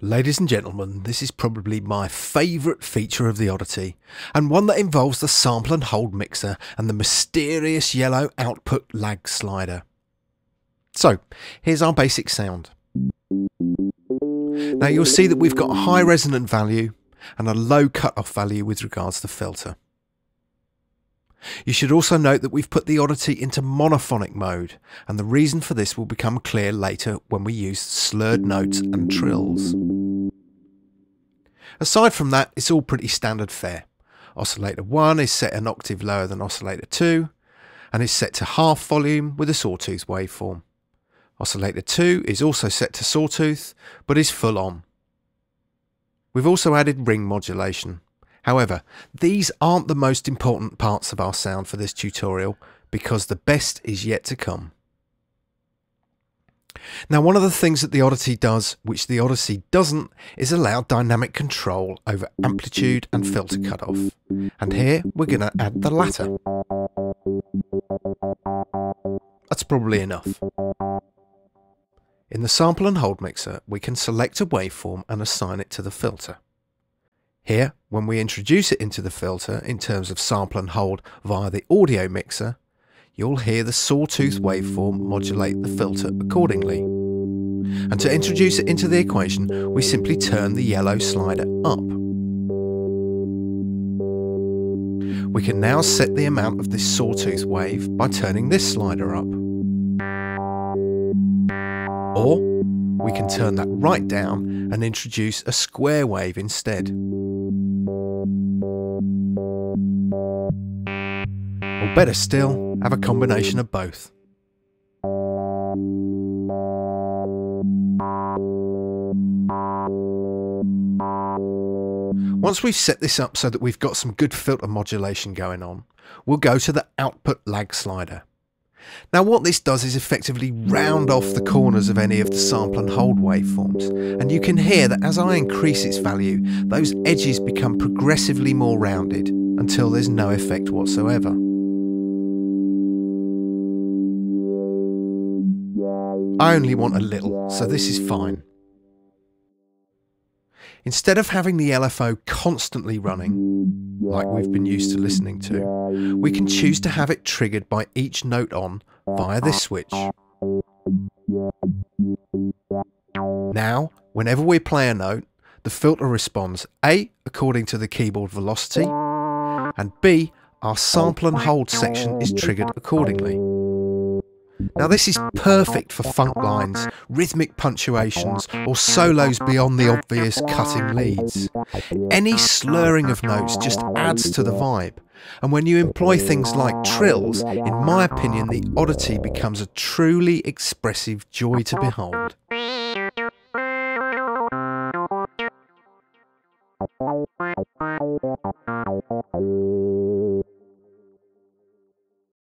Ladies and gentlemen, this is probably my favourite feature of the Oddity, and one that involves the sample and hold mixer and the mysterious yellow output lag slider. So, here's our basic sound. Now you'll see that we've got a high resonant value and a low cutoff value with regards to the filter. You should also note that we've put the Oddity into monophonic mode, and the reason for this will become clear later when we use slurred notes and trills. Aside from that, it's all pretty standard fare. Oscillator 1 is set an octave lower than oscillator 2 and is set to half volume with a sawtooth waveform. Oscillator 2 is also set to sawtooth but is full on. We've also added ring modulation. However, these aren't the most important parts of our sound for this tutorial because the best is yet to come. Now, one of the things that the Oddity does, which the Odyssey doesn't, is allow dynamic control over amplitude and filter cutoff. And here we're going to add the latter. That's probably enough. In the sample and hold mixer, we can select a waveform and assign it to the filter. Here, when we introduce it into the filter in terms of sample and hold via the audio mixer, you'll hear the sawtooth waveform modulate the filter accordingly. And to introduce it into the equation, we simply turn the yellow slider up. We can now set the amount of this sawtooth wave by turning this slider up. Or we can turn that right down and introduce a square wave instead. Or better still, have a combination of both. Once we've set this up so that we've got some good filter modulation going on, we'll go to the output lag slider. Now what this does is effectively round off the corners of any of the sample and hold waveforms, and you can hear that as I increase its value, those edges become progressively more rounded until there's no effect whatsoever. I only want a little, so this is fine. Instead of having the LFO constantly running, like we've been used to listening to, we can choose to have it triggered by each note on via this switch. Now, whenever we play a note, the filter responds A, according to the keyboard velocity, and B, our sample and hold section is triggered accordingly. Now this is perfect for funk lines, rhythmic punctuations, or solos beyond the obvious cutting leads. Any slurring of notes just adds to the vibe, and when you employ things like trills, in my opinion the Oddity becomes a truly expressive joy to behold.